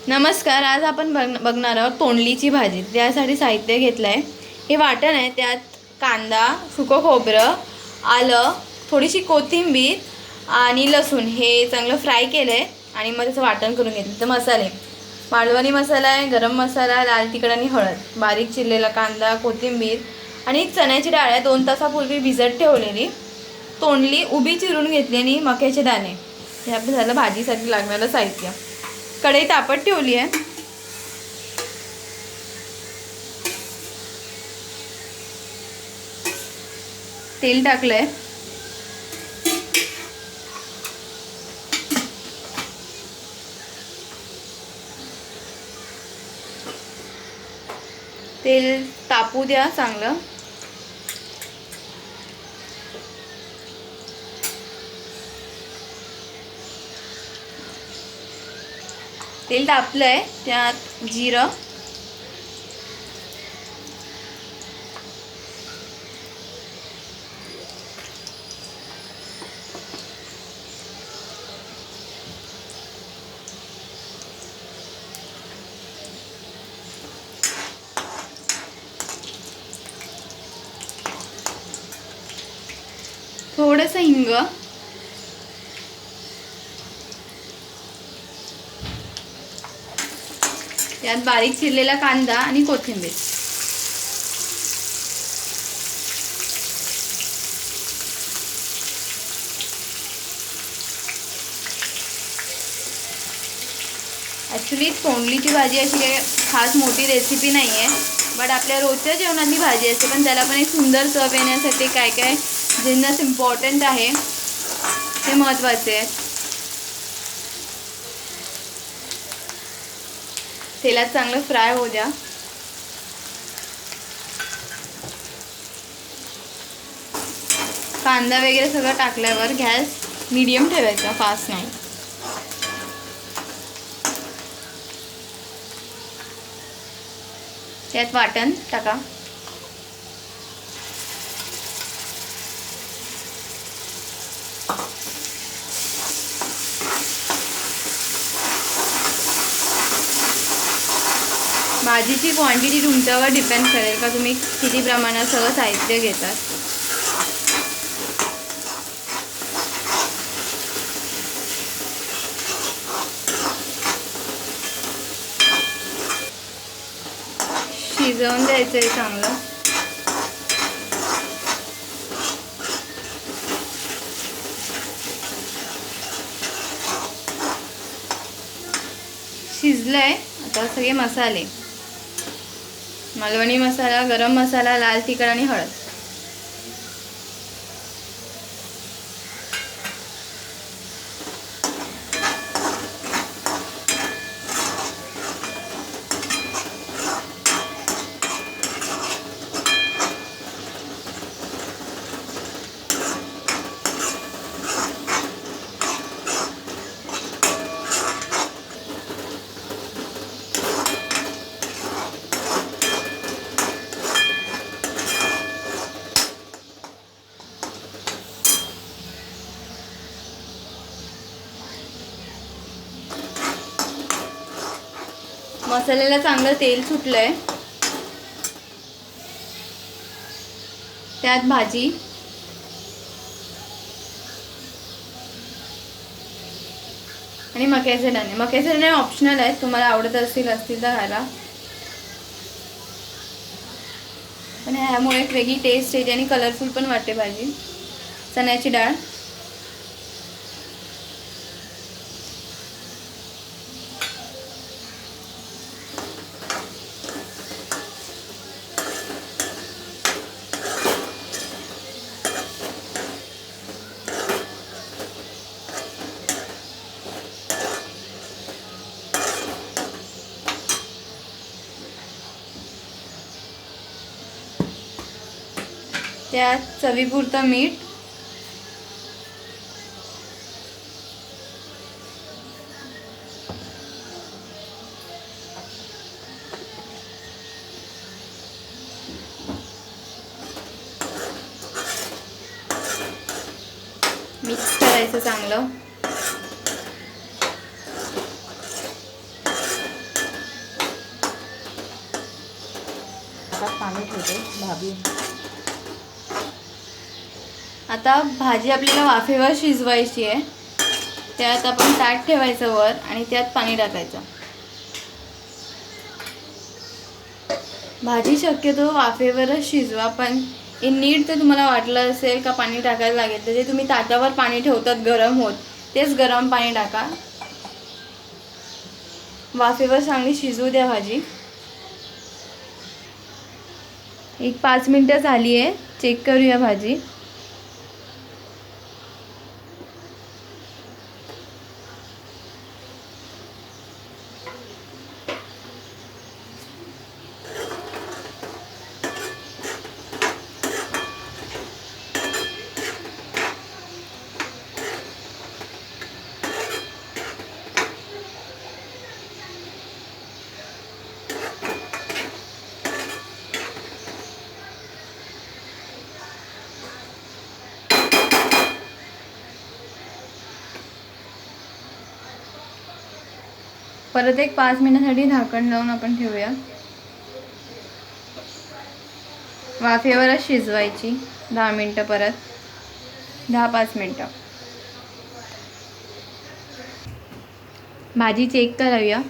नमस्कार. आज आपण बघणार आहोत तोंडलीची भाजी. त्यासाठी साहित्य घेतलं आहे. हे वाटण आहे. त्यात कांदा, सुकं खोबरं, आलं, थोडीशी कोथिंबीर आणि लसूण हे चांगलं फ्राय केलं आहे आणि मग त्याचं वाटण करून घेतलं. तर मसाले मालवणी मसाला आहे, गरम मसाला, लाल तिखट आणि हळद, बारीक चिरलेला कांदा, कोथिंबीर आणि चण्याची डाळ आहे 2 तासापूर्वी भिजत ठेवलेली, तोंडली उभी चिरून घेतली आणि मक्याचे दाणे. हे आपलं झालं भाजीसाठी लागणारं साहित्य. कढई तापत ठेवली आहे. तेल टाकलंय. तेल तापू द्या चांगलं. तेल तापलंय. त्यात जिरं, थोडंसं हिंग, त्यात बारीक चिरलेला कांदा आणि कोथिंबीर. ॲक्च्युली तोंडलीची भाजी अशी काही खास मोठी रेसिपी नाही आहे, बट आपल्या रोजच्या जेवणातली भाजी असते, पण त्याला पण एक सुंदर चव येण्यासाठी काय काय जिन्नस इम्पॉर्टंट आहे ते महत्त्वाचे आहे. तेलात चांगलं फ्राय होऊ द्या. कांदा वगैरे सगळं टाकल्यावर गॅस मीडियम ठेवायचा, फास्ट नाही. त्यात वाटण टाका. भाजीची क्वांटिटी तुमच्यावर डिपेंड करेल का तुम्ही किती प्रमाणात सगळं साहित्य घेतात. शिजवून द्यायचं आहे चांगलं. शिजलंय. आता सगळे मसाले, मालवणी मसाला, गरम मसाला, लाल तिखट आणि हळद. मसाल्याला चांगलं तेल सुटलंय. त्यात भाजी आणि मक्याचे दाणे. मक्याचे दाणे ऑप्शनल आहेत, तुम्हाला आवडत असतील तर घाला, पण ह्यामुळे एक वेगळी टेस्ट येते आणि कलरफुल पण वाटते भाजी. चण्याची डाळ, त्यात चवीपुरतं मीठ, मिक्स करायचं चांगलं. ताटात पाणी ठेवते भाभी. आता भाजी आपल्याला वाफेवर शिजवायची आहे. त्यात आपण ताट ठेवायचं वर आणि त्यात पाणी टाकायचं. भाजी शक्यतो वाफेवरच शिजवा, पण नीट तर तुम्हाला वाटलं असेल का पाणी टाकायला लागेल तर जे तुम्ही ताटावर पाणी ठेवतात गरम होत तेच गरम पाणी टाका. वाफेवर चांगली शिजू द्या भाजी. 5 मिनटं झाली आहे. चेक करूया भाजी. परत 5 मिनिटांसाठी झाकण लावून आपण ठेवूया. वाफेवरच शिजवायची 10 मिनटं, परत 10-5 मिनटं. भाजी चेक करूया.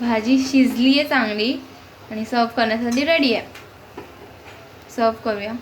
भाजी शिजली आहे चांगली आणि सर्व करण्यासाठी रेडी आहे. सर्व करूया.